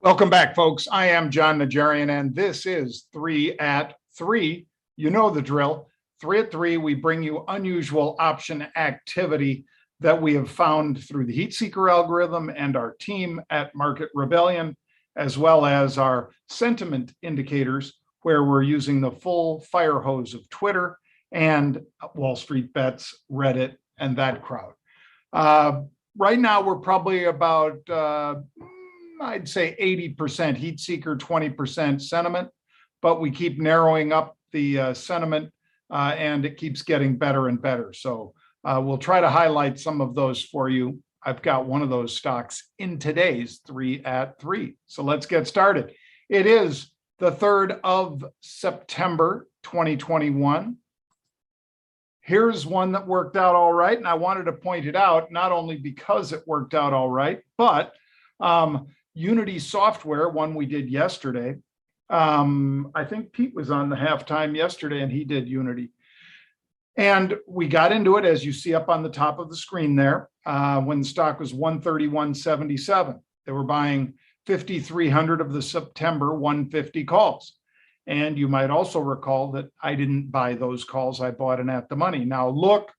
Welcome back, folks. I am Jon Najarian, and this is 3 at 3. You know the drill. 3 at 3, we bring you unusual option activity that we have found through the Heat Seeker algorithm and our team at Market Rebellion, as well as our sentiment indicators, where we're using the full fire hose of Twitter and Wall Street Bets, Reddit, and that crowd. Right now, we're probably about I'd say 80% heat seeker, 20% sentiment, but we keep narrowing up the sentiment and it keeps getting better and better. So we'll try to highlight some of those for you. I've got one of those stocks in today's 3 at 3. So let's get started. It is the 3rd of September, 2021. Here's one that worked out all right. And I wanted to point it out, not only because it worked out all right, but Unity Software, one we did yesterday. I think Pete was on the halftime yesterday and he did Unity. And we got into it, as you see up on the top of the screen there, when the stock was 131.77. They were buying 5,300 of the September 150 calls. And you might also recall that I didn't buy those calls. I bought it at the money. Now look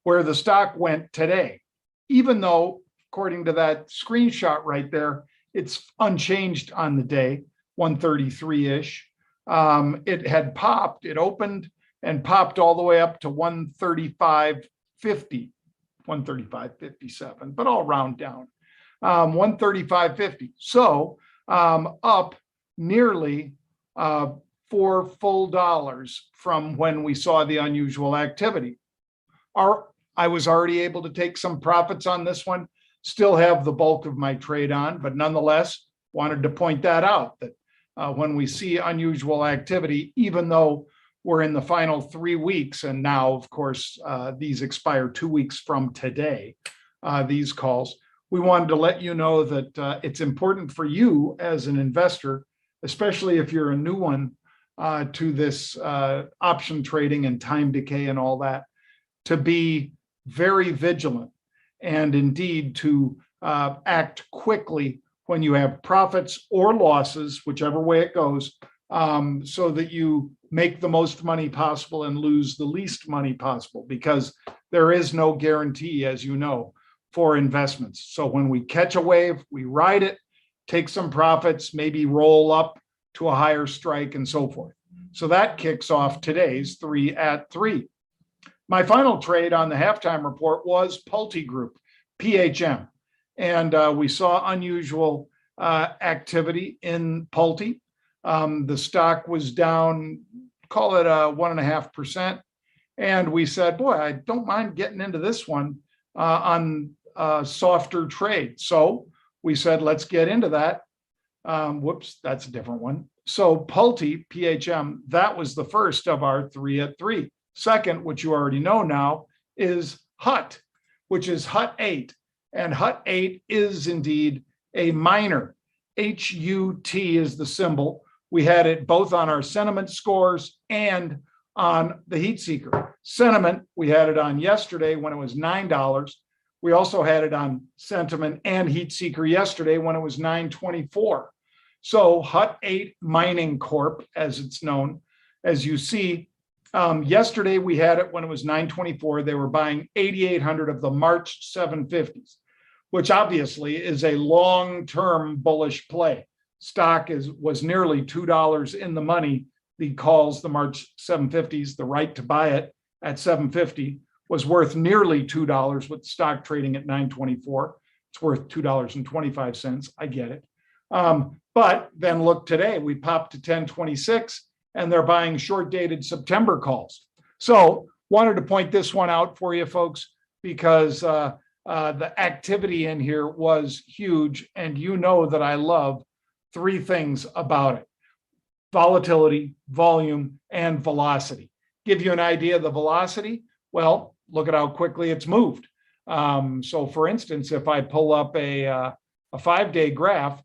where the stock went today. Even though, according to that screenshot right there, it's unchanged on the day, 133-ish. It had popped. It opened and popped all the way up to 135.50, 135.57, but all round down, 135.50. So up nearly $4 full from when we saw the unusual activity. I was already able to take some profits on this one, still have the bulk of my trade on, but nonetheless, wanted to point that out, that when we see unusual activity, even though we're in the final 3 weeks, and now, of course, these expire 2 weeks from today, these calls, we wanted to let you know that it's important for you as an investor, especially if you're a new one to this option trading and time decay and all that, to be very vigilant and indeed to act quickly when you have profits or losses, whichever way it goes, so that you make the most money possible and lose the least money possible, because there is no guarantee, as you know, for investments. So when we catch a wave, we ride it, take some profits, maybe roll up to a higher strike and so forth. So that kicks off today's 3 at 3. My final trade on the halftime report was Pulte Group, PHM. And we saw unusual activity in Pulte. The stock was down, call it 1.5%. And we said, boy, I don't mind getting into this one on a softer trade. So we said, let's get into that. Whoops, that's a different one. So Pulte, PHM, that was the first of our 3 at 3. Second, which you already know now, is HUT, which is HUT 8. And HUT 8 is indeed a miner. HUT is the symbol. We had it both on our sentiment scores and on the heat seeker. Sentiment, we had it on yesterday when it was $9. We also had it on sentiment and heat seeker yesterday when it was $9.24. So HUT 8 Mining Corp, as it's known, as you see, yesterday we had it when it was $9.24. They were buying 8,800 of the March 750s, which obviously is a long-term bullish play. Stock was nearly $2 in the money. The calls, the March 750s, the right to buy it at 750 was worth nearly $2 with stock trading at 9.24. It's worth $2.25. I get it. But then look today, we popped to 10.26 and they're buying short dated September calls. So wanted to point this one out for you folks, because the activity in here was huge. And you know that I love 3 things about it: volatility, volume, and velocity. Give you an idea of the velocity. Well, look at how quickly it's moved. So for instance, if I pull up a 5-day graph,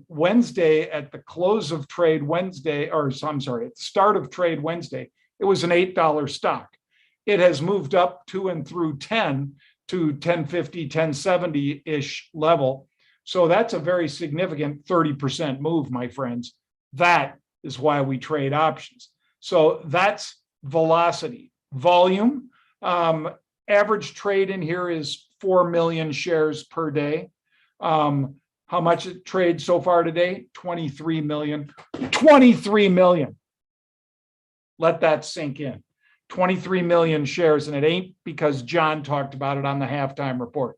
Wednesday at the close of trade Wednesday, or I'm sorry, at the start of trade Wednesday, it was an $8 stock. It has moved up to and through 10 to 1050, 1070-ish level. So that's a very significant 30% move, my friends. That is why we trade options. So that's velocity. Volume, average trade in here is 4 million shares per day. How much it trades so far today? 23 million. 23 million. Let that sink in. 23 million shares, and it ain't because John talked about it on the halftime report.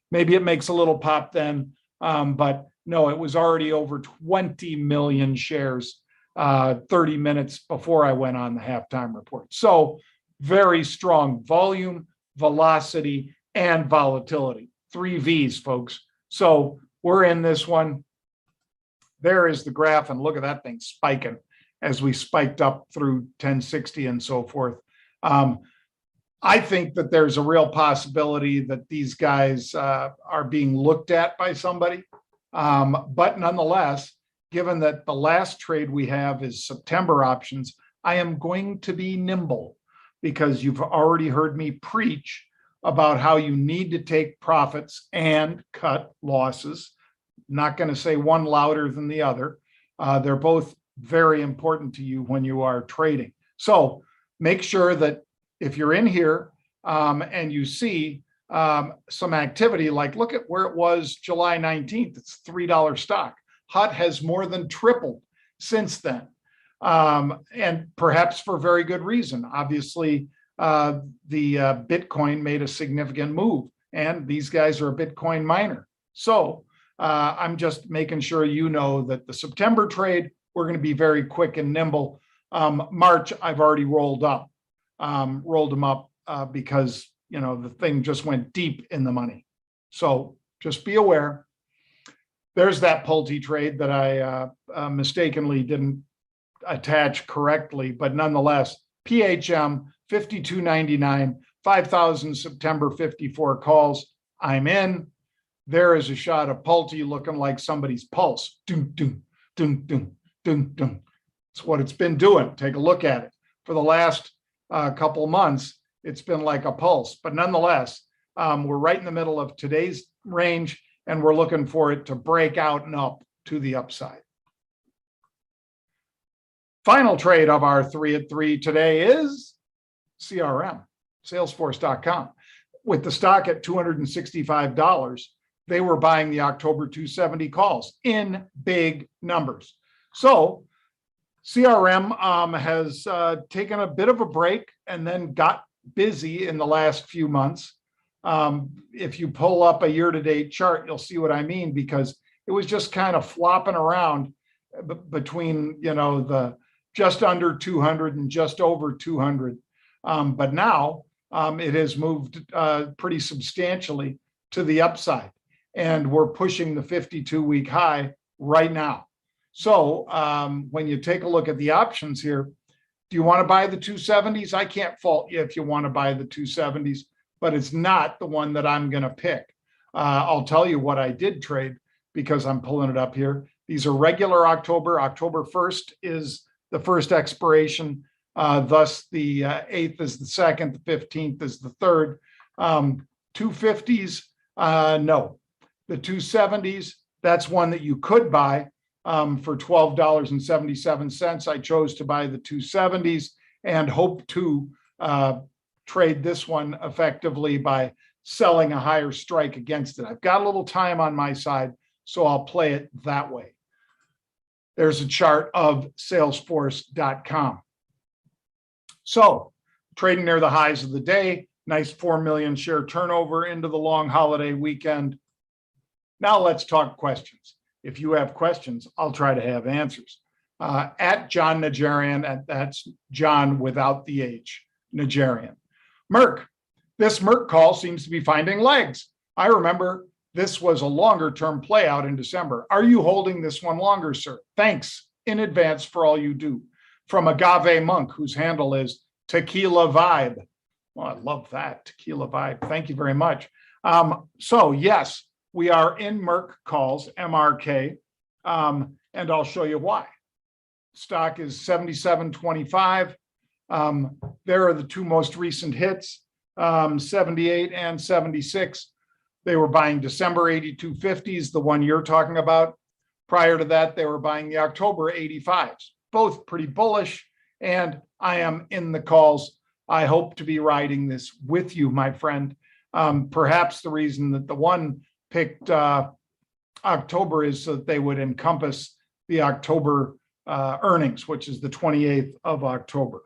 Maybe it makes a little pop then, but no, it was already over 20 million shares 30 minutes before I went on the halftime report. So very strong volume, velocity, and volatility. 3 V's, folks. So we're in this one. There is the graph, and look at that thing spiking as we spiked up through 1060 and so forth. I think that there's a real possibility that these guys are being looked at by somebody. But nonetheless, given that the last trade we have is September options, I am going to be nimble because you've already heard me preach about how you need to take profits and cut losses. Not going to say one louder than the other. They're both very important to you when you are trading. So make sure that if you're in here and you see some activity, like look at where it was July 19th, it's $3 stock. HUT has more than tripled since then. And perhaps for very good reason. Obviously, the Bitcoin made a significant move, and these guys are a Bitcoin miner. So I'm just making sure you know that the September trade, we're going to be very quick and nimble. March, I've already rolled them up because, you know, the thing just went deep in the money. So just be aware. There's that Pulte trade that I mistakenly didn't attach correctly, but nonetheless, PHM 52.99, 5,000 September 54 calls. I'm in. There is a shot of Pulte looking like somebody's pulse. Doom, doom, doom, doom, doom, doom. It's what it's been doing. Take a look at it. For the last couple months, it's been like a pulse. But nonetheless, we're right in the middle of today's range, and we're looking for it to break out and up to the upside. Final trade of our 3 at 3 today is CRM, Salesforce.com. With the stock at $265, they were buying the October 270 calls in big numbers. So CRM has taken a bit of a break and then got busy in the last few months. If you pull up a year-to-date chart, you'll see what I mean, because it was just kind of flopping around between, you know, the just under 200 and just over 200. But now it has moved pretty substantially to the upside, and we're pushing the 52-week high right now. So when you take a look at the options here, do you want to buy the 270s? I can't fault you if you want to buy the 270s, but it's not the one that I'm going to pick. I'll tell you what I did trade because I'm pulling it up here. These are regular October. October 1st is the first expiration. Thus, the 8th is the 2nd, the 15th is the 3rd. 250s, no. The 270s, that's one that you could buy for $12.77. I chose to buy the 270s and hope to trade this one effectively by selling a higher strike against it. I've got a little time on my side, so I'll play it that way. There's a chart of Salesforce.com. So trading near the highs of the day, nice 4 million share turnover into the long holiday weekend. Now let's talk questions. If you have questions, I'll try to have answers. At Jon Najarian, that's John without the H, Najarian. Merck, this Merck call seems to be finding legs. I remember this was a longer term play out in December. Are you holding this one longer, sir? Thanks in advance for all you do. From Agave Monk, whose handle is Tequila Vibe. Well, I love that, Tequila Vibe. Thank you very much. So yes, we are in Merck calls, MRK, and I'll show you why. Stock is 77.25. There are the two most recent hits, 78 and 76. They were buying December 8250s, the one you're talking about. Prior to that, they were buying the October 85s, both pretty bullish. And I am in the calls. I hope to be riding this with you, my friend. Perhaps the reason that the one picked October is so that they would encompass the October earnings, which is the 28th of October.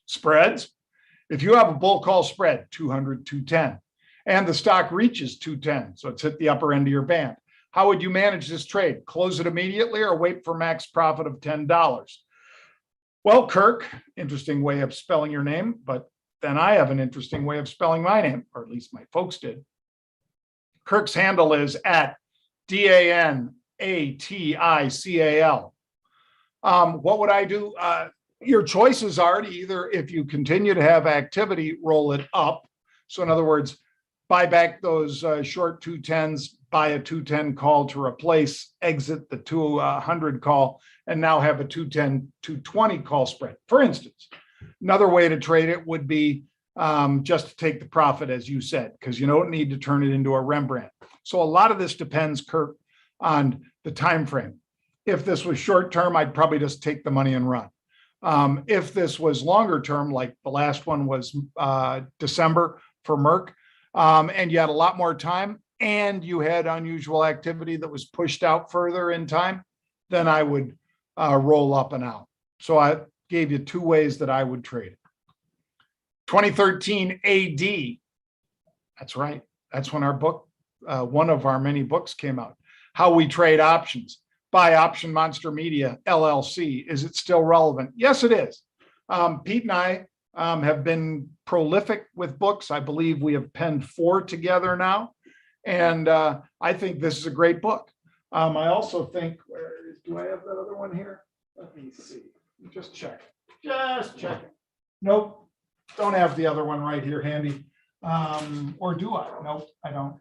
Spreads. If you have a bull call spread, 200, 210, and the stock reaches 210, so it's hit the upper end of your band, how would you manage this trade? Close it immediately or wait for max profit of $10? Well, Kirk, interesting way of spelling your name, but then I have an interesting way of spelling my name, or at least my folks did. Kirk's handle is at DANATICAL. What would I do? Your choices are to either, if you continue to have activity, roll it up. So in other words, buy back those short 210s, buy a 210 call to replace, exit the 200 call, and now have a 210, 220 call spread. For instance, another way to trade it would be just to take the profit, as you said, because you don't need to turn it into a Rembrandt. So a lot of this depends, Kirk, on the time frame. If this was short term, I'd probably just take the money and run. If this was longer term, like the last one was December for Merck, and you had a lot more time and you had unusual activity that was pushed out further in time, then I would roll up and out. So I gave you two ways that I would trade it. 2013 AD. That's right. That's when our book, one of our many books came out. How We Trade Options by Option Monster Media, LLC. Is it still relevant? Yes, it is. Pete and I have been prolific with books. I believe we have penned 4 together now. And I think this is a great book. I also think, do I have that other one here? Let me see. Just check. Just check it. Nope. Don't have the other one right here handy. Or do I? Nope, I don't.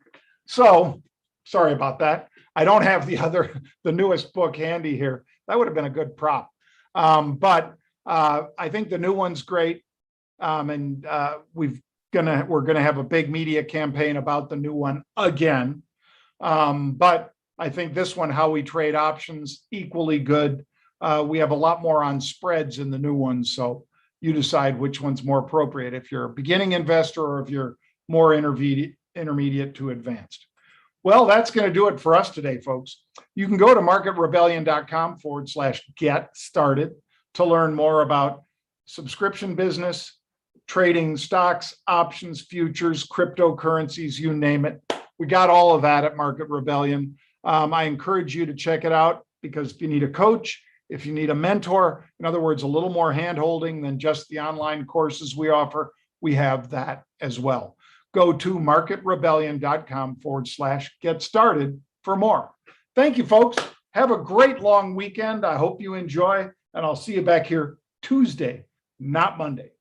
So sorry about that. I don't have the newest book handy here. That would have been a good prop. But I think the new one's great. And we're gonna have a big media campaign about the new one again. But I think this one, How We Trade Options, equally good. We have a lot more on spreads in the new one. So you decide which one's more appropriate if you're a beginning investor or if you're more intermediate to advanced. Well, that's going to do it for us today, folks. You can go to marketrebellion.com/get started to learn more about subscription business, trading stocks, options, futures, cryptocurrencies, you name it. We got all of that at Market Rebellion. I encourage you to check it out because if you need a coach, if you need a mentor, in other words, a little more hand-holding than just the online courses we offer, we have that as well. Go to marketrebellion.com/get started for more. Thank you, folks. Have a great long weekend. I hope you enjoy, and I'll see you back here Tuesday, not Monday.